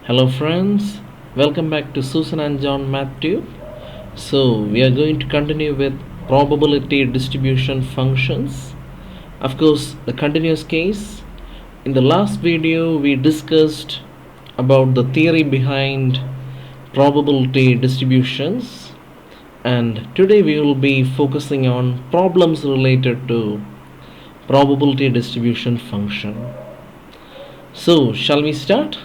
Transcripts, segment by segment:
Hello friends, welcome back to Susan and John Math Tube. So we are going to continue with probability distribution functions. Of course, the continuous case. In the last video we discussed about the theory behind probability distributions, and today we will be focusing on problems related to probability distribution function. So shall we start?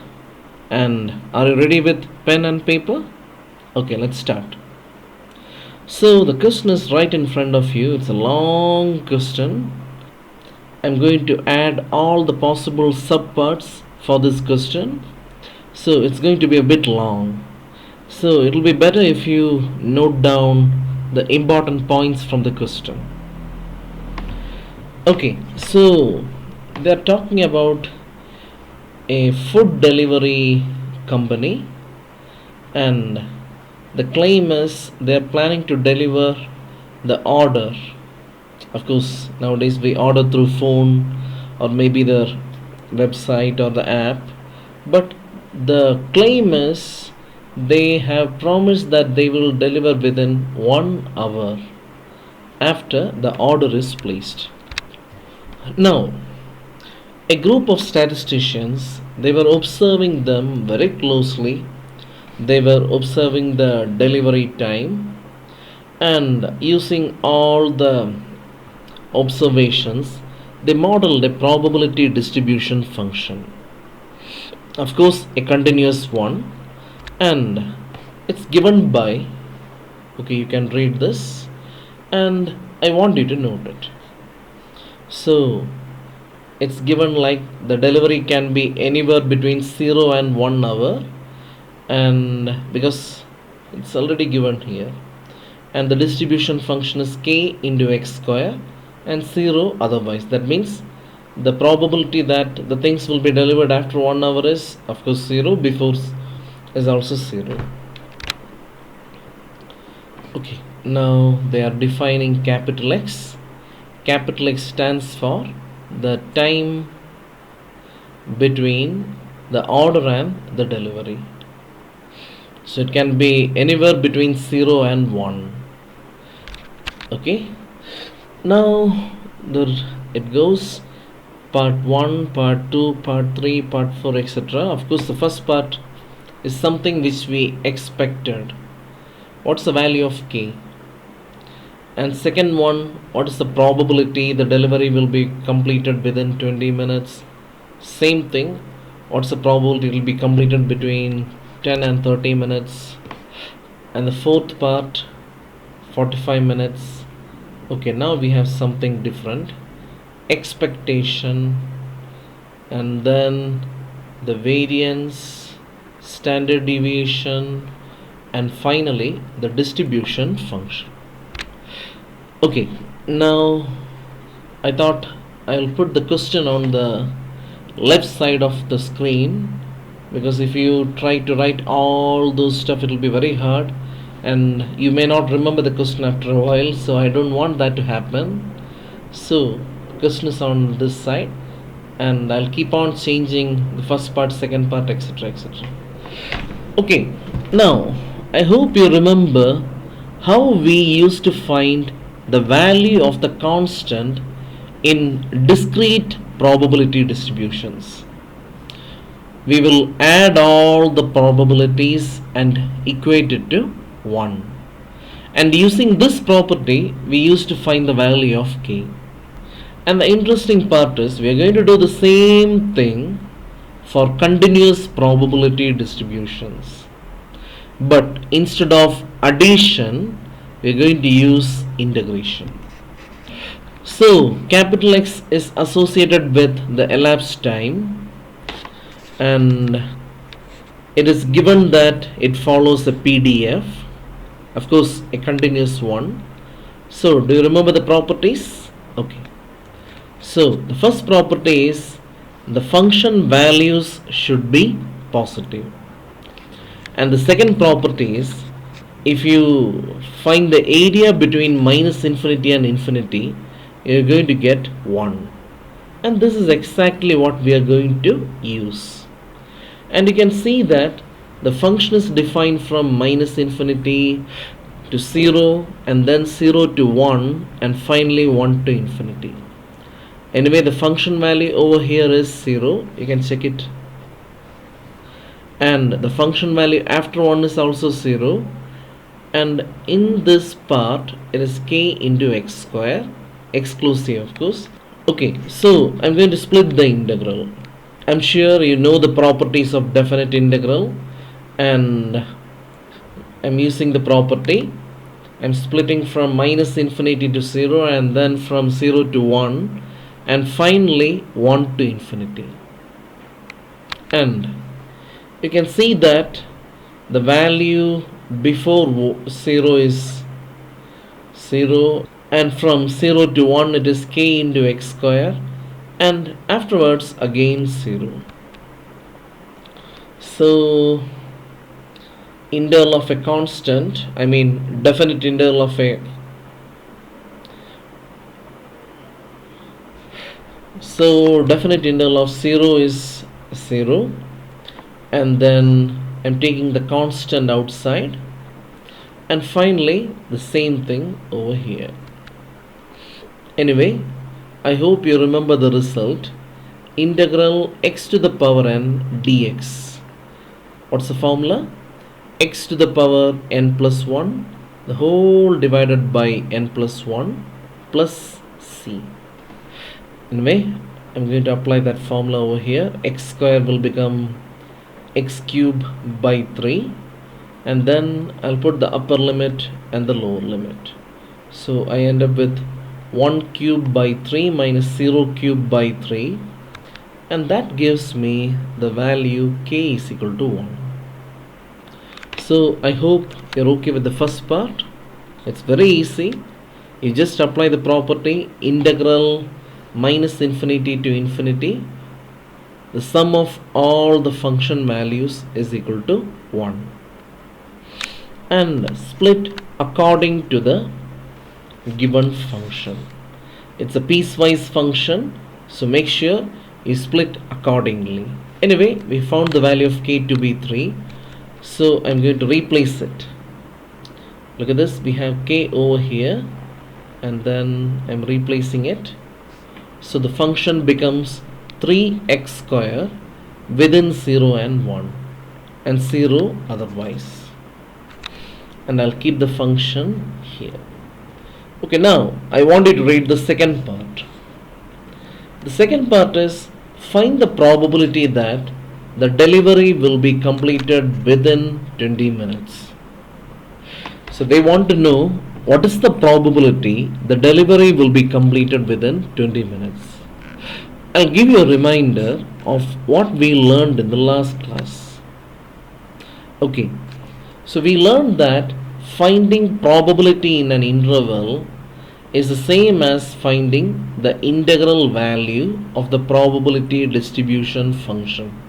And are you ready with pen and paper? Okay, let's start. So the question is right in front of you. It's a long question. I'm going to add all the possible subparts for this question. So it's going to be a bit long. So it'll be better if you note down the important points from the question. Okay, so they're talking about a food delivery company, and the claim is they're planning to deliver the order. Of course, nowadays we order through phone or maybe the website or the app, but the claim is they have promised that they will deliver within 1 hour after the order is placed. Now, a group of statisticians, they were observing them very closely. They were observing the delivery time, and using all the observations they modeled a probability distribution function, of course a continuous one, and it's given by, okay, you can read this and I want you to note it. So it's given like the delivery can be anywhere between 0 and 1 hour, and because it's already given here, and the distribution function is k into x square and 0 otherwise. That means the probability that the things will be delivered after 1 hour is of course 0, before is also 0. Okay, now they are defining capital X. Capital X stands for the time between the order and the delivery. So it can be anywhere between 0 and 1. Okay, now there it goes, part 1, part 2, part 3, part 4, etc. Of course the first part is something which we expected. What's the value of k? And second one, what is the probability the delivery will be completed within 20 minutes? Same thing, what's the probability it will be completed between 10 and 30 minutes? And the fourth part, 45 minutes. Okay, now we have something different, expectation, and then the variance, standard deviation, and finally the distribution function. Okay, now I thought I'll put the question on the left side of the screen, because if you try to write all those stuff it will be very hard and you may not remember the question after a while, so I don't want that to happen. So the question is on this side and I'll keep on changing the first part, second part, etc, etc. Okay, now I hope you remember how we used to find the value of the constant in discrete probability distributions. We will add all the probabilities and equate it to 1, and using this property we used to find the value of k. And the interesting part is we are going to do the same thing for continuous probability distributions, but instead of addition we are going to use integration. So capital X is associated with the elapsed time, and it is given that it follows a PDF, of course a continuous one. So do you remember the properties? Okay, so the first property is the function values should be positive, and the second property is if you find the area between minus infinity and infinity you're going to get 1, and this is exactly what we are going to use. And you can see that the function is defined from minus infinity to 0, and then 0 to 1, and finally 1 to infinity. Anyway, the function value over here is 0. You can check it. And the function value after 1 is also 0. And in this part, it is k into x square, exclusive of course. Okay, so I'm going to split the integral. I'm sure you know the properties of definite integral, and I'm using the property. I'm splitting from minus infinity to 0, and then from 0 to 1, and finally 1 to infinity. And you can see that the value before 0 is 0, and from 0 to 1 it is k into x square, and afterwards again 0. So integral of a constant, I mean definite integral of a, so definite integral of 0 is 0, and then I'm taking the constant outside, and finally the same thing over here. Anyway, I hope you remember the result. Integral x to the power n dx. What's the formula? X to the power n plus 1, the whole divided by n plus 1 plus c. Anyway, I'm going to apply that formula over here. X square will become x cube by 3, and then I'll put the upper limit and the lower limit. So I end up with 1 cube by 3 minus 0 cube by 3, and that gives me the value k is equal to 1. So I hope you're okay with the first part. It's very easy. You just apply the property integral minus infinity to infinity. The sum of all the function values is equal to 1, and split according to the given function. It's a piecewise function, so make sure you split accordingly. Anyway, we found the value of k to be 3, so I'm going to replace it. Look at this, we have k over here, and then I'm replacing it. So the function becomes 3x square within 0 and 1, and 0 otherwise. And I'll keep the function here. Okay, now I want you to read the second part. The second part is find the probability that the delivery will be completed within 20 minutes. So they want to know what is the probability the delivery will be completed within 20 minutes. I'll give you a reminder of what we learned in the last class. Okay, so we learned that finding probability in an interval is the same as finding the integral value of the probability distribution function.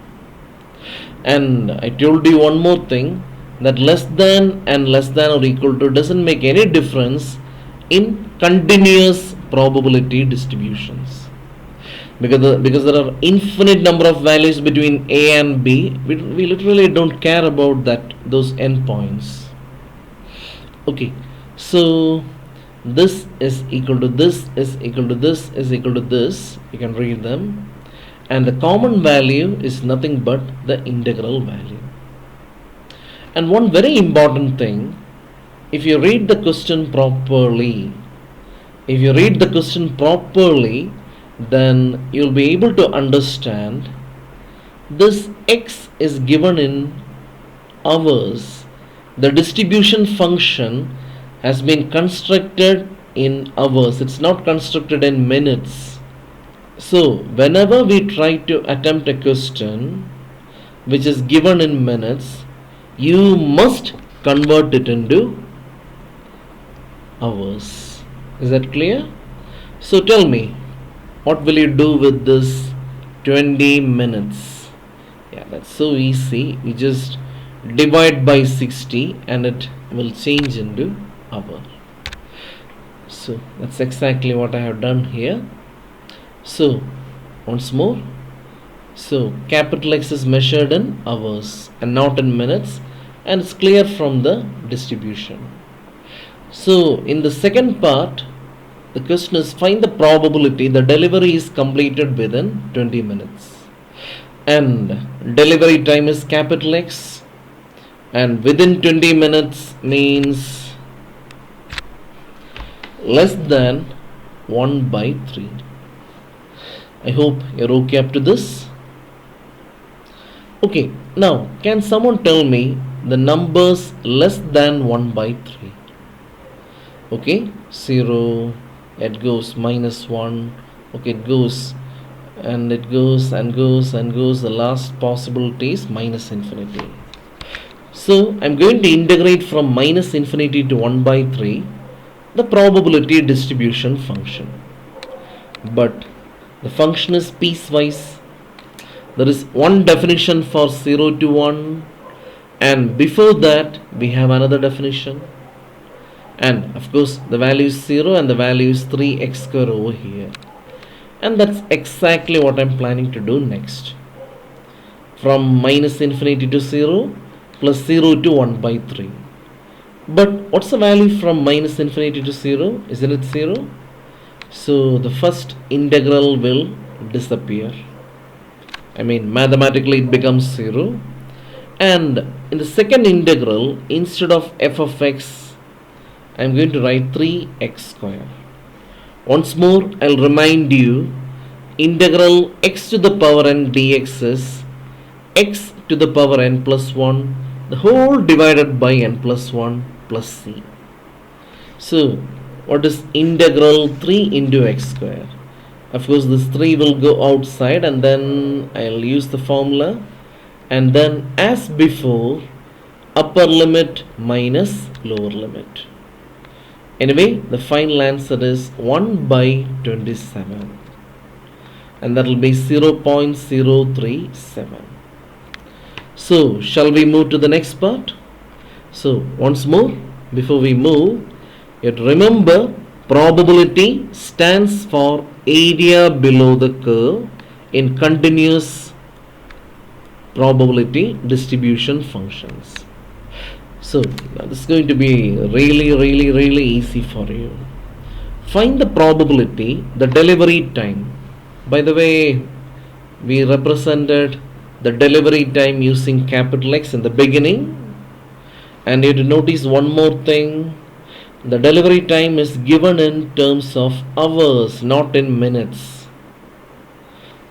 And I told you one more thing, that less than and less than or equal to doesn't make any difference in continuous probability distributions, because there are infinite number of values between a and b. We literally don't care about those endpoints. Okay, so this is equal to this is equal to this is equal to this. You can read them, and the common value is nothing but the integral value. And one very important thing, if you read the question properly, then you'll be able to understand this x is given in hours. The distribution function has been constructed in hours. It's not constructed in minutes. So whenever we try to attempt a question which is given in minutes, you must convert it into hours. Is that clear? So tell me, what will you do with this 20 minutes? Yeah, that's so easy. You just divide by 60 and it will change into hour. So that's exactly what I have done here. So once more, So capital X is measured in hours and not in minutes, and it's clear from the distribution. So in the second part, the question is find the probability the delivery is completed within 20 minutes. And delivery time is capital X, and within 20 minutes means less than 1 by 3. I hope you're okay up to this. Okay, now can someone tell me the numbers less than 1 by 3? Okay, 0, it goes minus 1, okay, it goes and it goes and goes and goes. The last possibility is minus infinity. So I'm going to integrate from minus infinity to 1 by 3 the probability distribution function. But the function is piecewise. There is one definition for 0 to 1, and before that we have another definition. And of course the value is 0 and the value is 3x square over here. And that's exactly what I'm planning to do next. From minus infinity to 0 plus 0 to 1 by 3. But what's the value from minus infinity to 0? Isn't it 0? So the first integral will disappear. I mean, mathematically it becomes 0. And in the second integral, instead of f of x, I'm going to write 3x square. Once more, I'll remind you, integral x to the power n dx is x to the power n plus 1, the whole divided by n plus 1 plus c. So, what is integral 3 into x square? Of course, this 3 will go outside, and then I'll use the formula. And then, as before, upper limit minus lower limit. Anyway, the final answer is 1 by 27. And that will be 0.037. So, shall we move to the next part? So, once more, before we move, you have to remember probability stands for area below the curve in continuous probability distribution functions. So, this is going to be really easy for you. Find the probability, the delivery time. By the way, we represented the delivery time using capital X in the beginning. And you have to notice one more thing. The delivery time is given in terms of hours, not in minutes.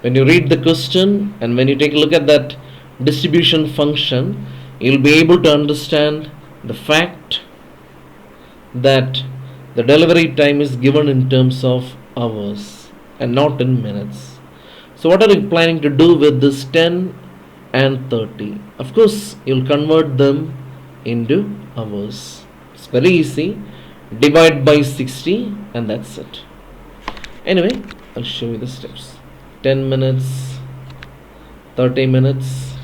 When you read the question and when you take a look at that distribution function, you'll be able to understand the fact that the delivery time is given in terms of hours and not in minutes. So what are you planning to do with this 10 and 30? Of course, you'll convert them into hours. It's very easy. Divide by 60 and that's it. Anyway, I'll show you the steps. 10 minutes, 30 minutes,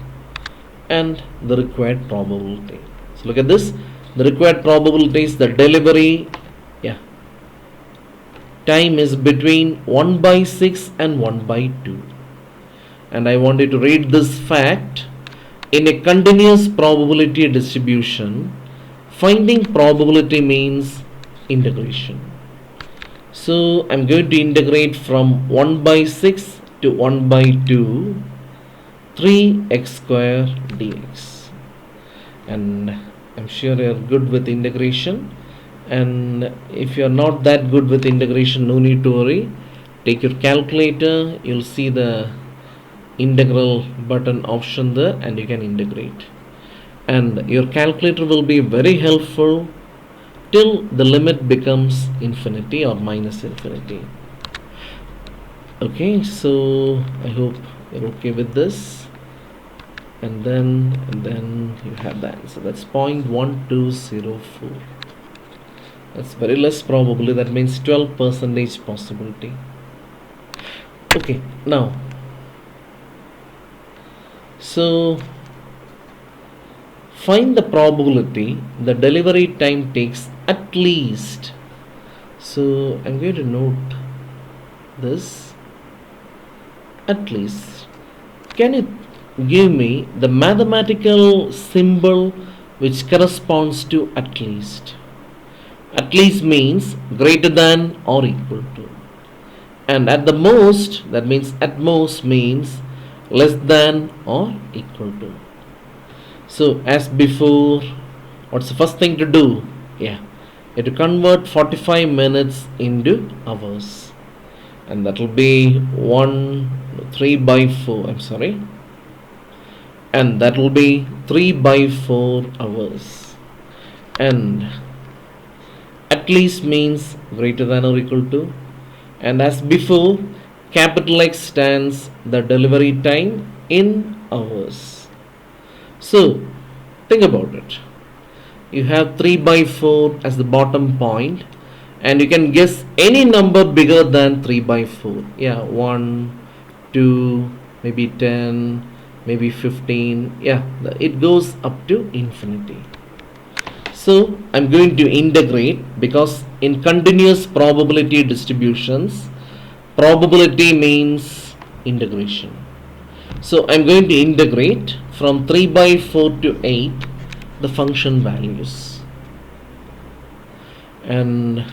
and the required probability. So look at this. The required probability is the delivery time is between 1 by 6 and 1 by 2. And I want you to read this fact. In a continuous probability distribution, finding probability means integration. So I'm going to integrate from 1 by 6 to 1 by 2, 3x square dx. And I'm sure you're good with integration. And if you're not that good with integration, no need to worry. Take your calculator, you'll see the integral button option there, and you can integrate. And your calculator will be very helpful till the limit becomes infinity or minus infinity. Okay, so I hope you're okay with this. And then you have the answer. That's 0.1204. That's very less probability. That means 12% possibility. Okay, now, so find the probability the delivery time takes at least. So I'm going to note this, at least Can you give me the mathematical symbol which corresponds to at least? At least means greater than or equal to. And at the most, that means at most means less than or equal to. So as before, what's the first thing to do? Yeah, you have to convert 45 minutes into hours. And that will be 3 by 4. I'm sorry. And that will be 3 by 4 hours. And at least means greater than or equal to. And as before, capital X stands the delivery time in hours. So think about it. You have 3 by 4 as the bottom point, and you can guess any number bigger than 3 by 4. Yeah, 1, 2, maybe 10, maybe 15. Yeah, it goes up to infinity. So I'm going to integrate, because in continuous probability distributions, probability means integration. So I'm going to integrate from 3 by 4 to 8 the function values. And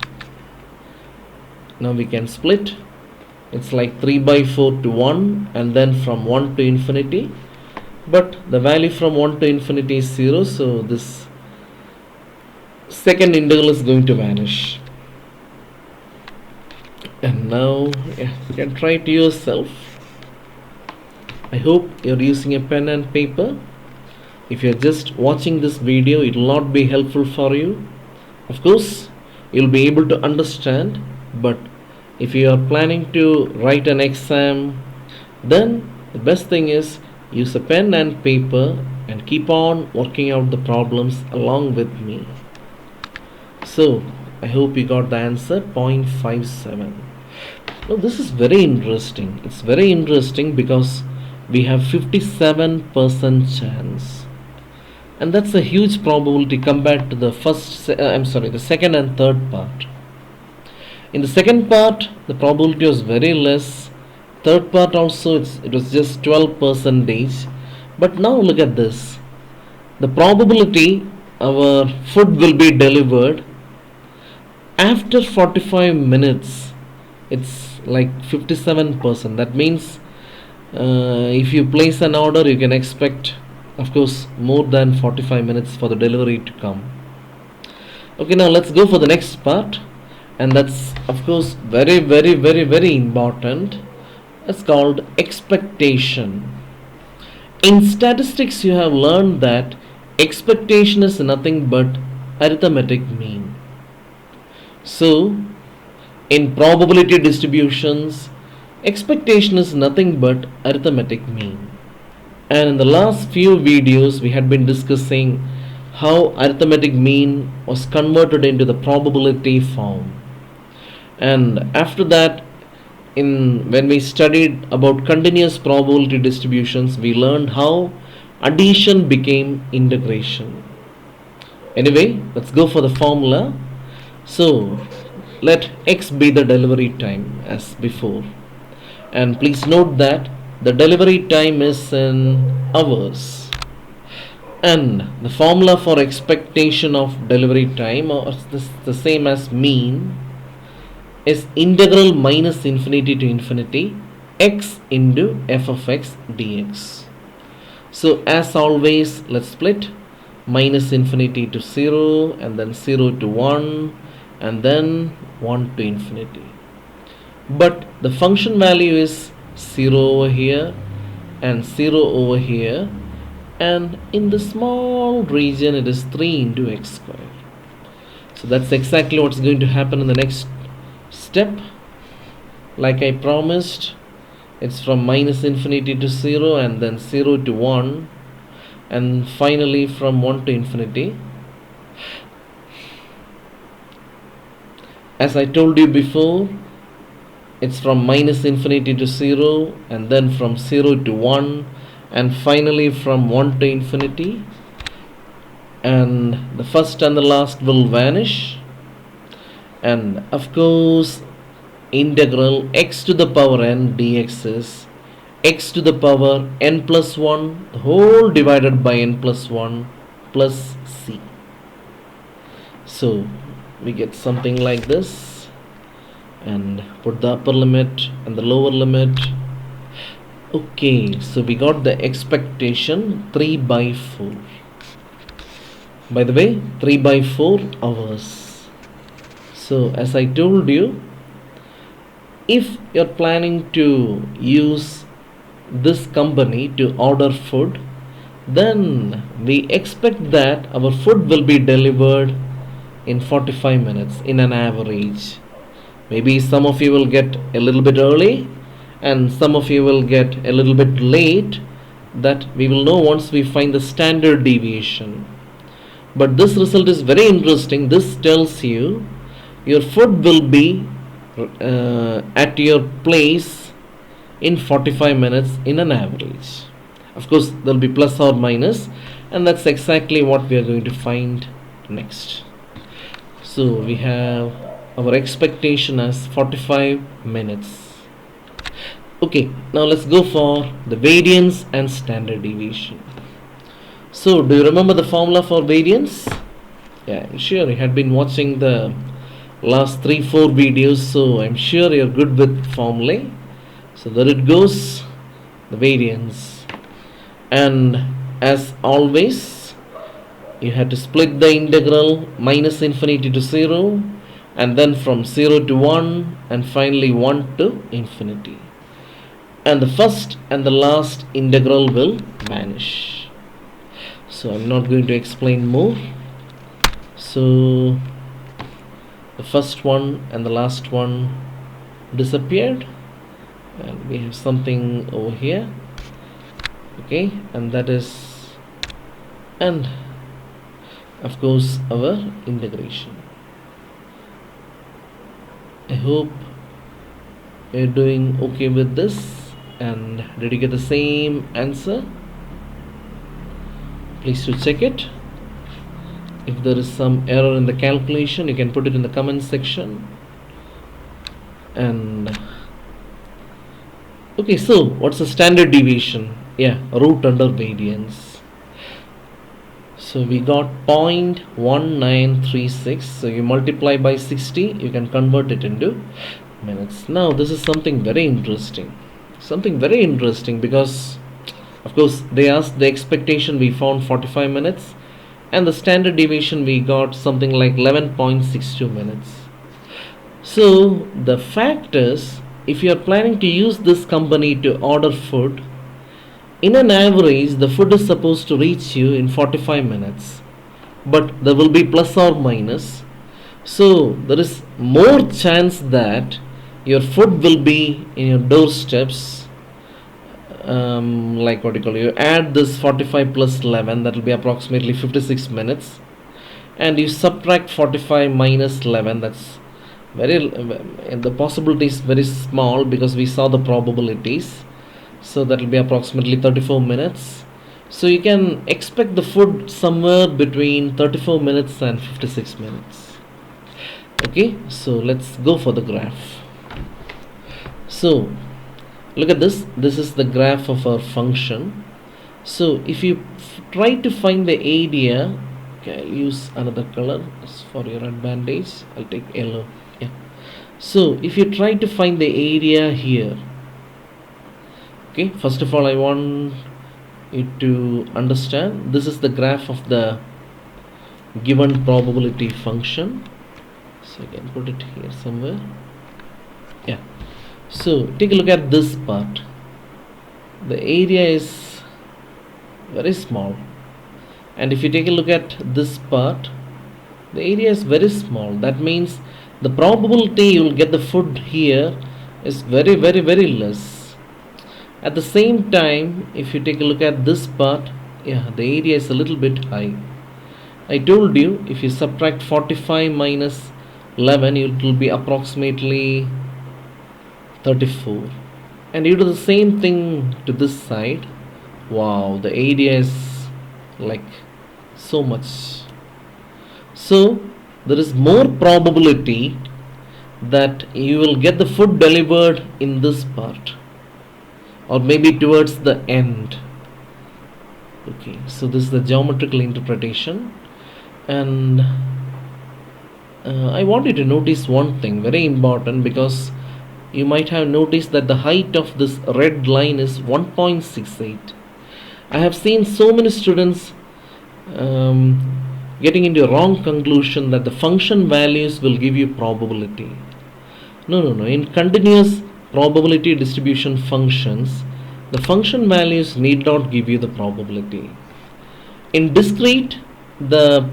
now we can split. It's like 3 by 4 to 1, and then from 1 to infinity. But the value from 1 to infinity is 0, so this second integral is going to vanish. And now you can try it yourself. I hope you're using a pen and paper. If you're just watching this video, it will not be helpful for you. Of course, you'll be able to understand, but if you are planning to write an exam, then the best thing is use a pen and paper and keep on working out the problems along with me. So I hope you got the answer, 0.57. Now this is very interesting. It's very interesting because we have 57% chance, and that's a huge probability compared to the the second and third part. In the second part, the probability was very less. Third part also, it was just 12%. But now look at this. The probability our food will be delivered after 45 minutes, it's like 57%. That means if you place an order, you can expect, of course, more than 45 minutes for the delivery to come. Okay, now let's go for the next part, and that's of course very, very, very, very important. It's called expectation. In statistics, you have learned that expectation is nothing but arithmetic mean. So in probability distributions, expectation is nothing but arithmetic mean. And in the last few videos, we had been discussing how arithmetic mean was converted into the probability form. And after that, when we studied about continuous probability distributions, we learned how addition became integration. Anyway, let's go for the formula. So let x be the delivery time as before, and please note that the delivery time is in hours, and the formula for expectation of delivery time, or the same as mean, is integral minus infinity to infinity x into f of x dx. So as always, let's split minus infinity to 0, and then 0 to 1, and then 1 to infinity. But the function value is 0 over here and 0 over here, and in the small region it is 3 into x squared. So that's exactly what's going to happen in the next step. Like I promised, it's from minus infinity to 0, and then 0 to 1, and finally from 1 to infinity. As I told you before, it's from minus infinity to 0, and then from 0 to 1, and finally from 1 to infinity. And the first and the last will vanish, and of course integral x to the power n dx is x to the power n plus 1 the whole divided by n plus 1 plus c. So we get something like this, and put the upper limit and the lower limit. Okay, so we got the expectation 3 by 4. By the way, 3 by 4 hours. So as I told you, if you're planning to use this company to order food, then we expect that our food will be delivered in 45 minutes in an average. Maybe some of you will get a little bit early and some of you will get a little bit late. That we will know once we find the standard deviation. But this result is very interesting. This tells you your food will be at your place in 45 minutes in an average. Of course, there will be plus or minus, and that's exactly what we are going to find next. So we have our expectation as 45 minutes. Okay, now let's go for the variance and standard deviation. So do you remember the formula for variance? Yeah, I'm sure you had been watching the last 3-4 videos, so I'm sure you're good with formulae. So there it goes, the variance. And as always, you have to split the integral minus infinity to 0, and then from 0 to 1, and finally 1 to infinity. And the first and the last integral will vanish. So I'm not going to explain more. So the first one and the last one disappeared, and we have something over here. Okay, and that is, and of course our integration. I hope you're doing okay with this. And did you get the same answer? Please to check it. If there is some error in the calculation, you can put it in the comment section. And okay, so what's the standard deviation? Yeah, root under variance. So we got 0.1936. So you multiply by 60, you can convert it into minutes. Now this is something very interesting. Because of course they asked the expectation, we found 45 minutes, and the standard deviation we got something like 11.62 minutes. So the fact is, if you are planning to use this company to order food, in an average the food is supposed to reach you in 45 minutes, but there will be plus or minus. So there is more chance that your food will be in your doorsteps. Like what you call, you add this 45 plus 11, that will be approximately 56 minutes, and you subtract 45 minus 11. That's the possibility is very small because we saw the probabilities. So that will be approximately 34 minutes. So you can expect the food somewhere between 34 minutes and 56 minutes. Okay, so let's go for the graph. So look at this. This is the graph of our function. So if you try to find the area, okay, I'll use another color for your advantage. I'll take yellow. Yeah. So if you try to find the area here, okay, first of all I want you to understand this is the graph of the given probability function. So I can put it here somewhere. Yeah. So take a look at this part. The area is very small, and if you take a look at this part, the area is very small. That means the probability you will get the food here is very less. At the same time, if you take a look at this part, yeah, the area is a little bit high. I told you, if you subtract 45 minus 11, it will be approximately 34. And you do the same thing to this side. Wow, the area is like so much. So there is more probability that you will get the food delivered in this part, or maybe towards the end. Okay, so this is the geometrical interpretation. And I want you to notice one thing very important, because you might have noticed that the height of this red line is 1.68. I have seen so many students getting into a wrong conclusion that the function values will give you probability. No. In continuous probability distribution functions, the function values need not give you the probability. In discrete, the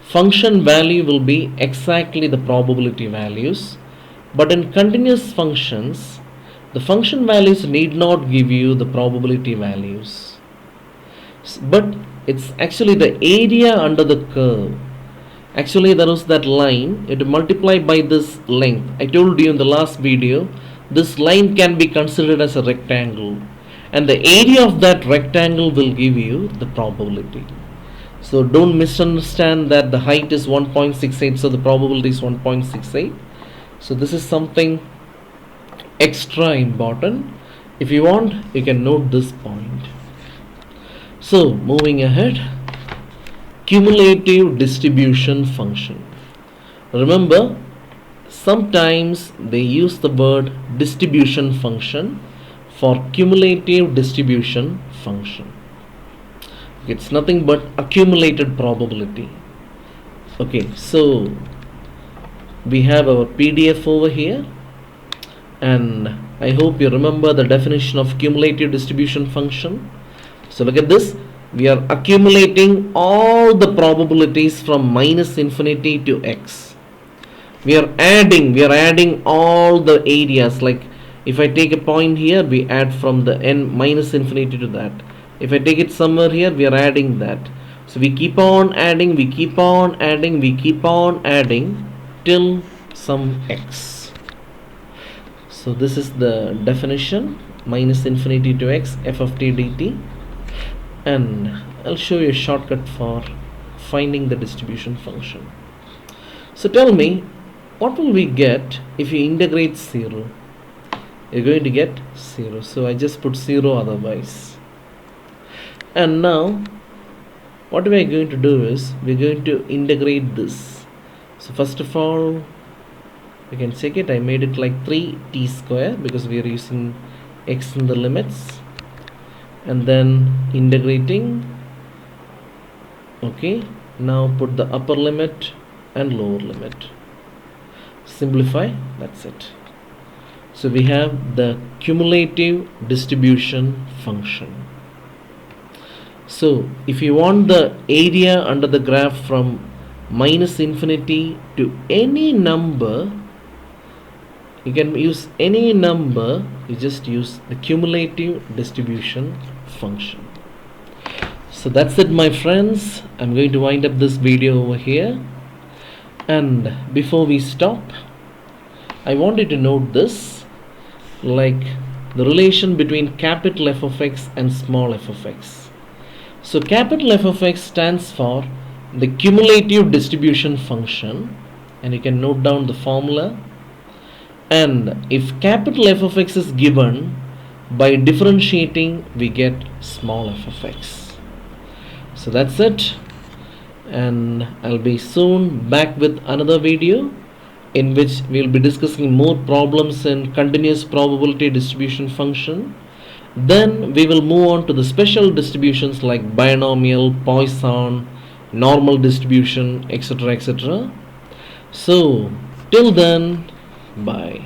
function value will be exactly the probability values, but in continuous functions, the function values need not give you the probability values, but it's actually the area under the curve. Actually, there was that line, it multiplied by this length. I told you in the last video, this line can be considered as a rectangle, and the area of that rectangle will give you the probability. So don't misunderstand that the height is 1.68, so the probability is 1.68. So this is something extra important. If you want, you can note this point. So moving ahead, cumulative distribution function. Remember, sometimes they use the word distribution function for cumulative distribution function. It's nothing but accumulated probability. Okay, so we have our PDF over here, and I hope you remember the definition of cumulative distribution function. So look at this. We are accumulating all the probabilities from minus infinity to x. We are adding all the areas. Like if I take a point here, we add from the n minus infinity to that. If I take it somewhere here, we are adding that. So we keep on adding, we keep on adding, we keep on adding till some x. So this is the definition, minus infinity to x, f of t dt. And I'll show you a shortcut for finding the distribution function. So tell me, what will we get if you integrate 0? You're going to get 0. So I just put 0 otherwise. And now what we are going to do is we're going to integrate this. So first of all, we can check it. I made it like 3t square because we are using x in the limits, and then integrating. Okay, now put the upper limit and lower limit, simplify, that's it. So we have the cumulative distribution function. So if you want the area under the graph from minus infinity to any number, you can use any number, you just use the cumulative distribution function. So that's it, my friends. I'm going to wind up this video over here, and before we stop, I wanted to note this, like the relation between capital F of x and small f of x. So capital F of x stands for the cumulative distribution function, and you can note down the formula. And if capital F of x is given, by differentiating we get small f of x. So that's it, and I'll be soon back with another video in which we'll be discussing more problems in continuous probability distribution function. Then we will move on to the special distributions like binomial, Poisson, normal distribution, etc. So till then, bye.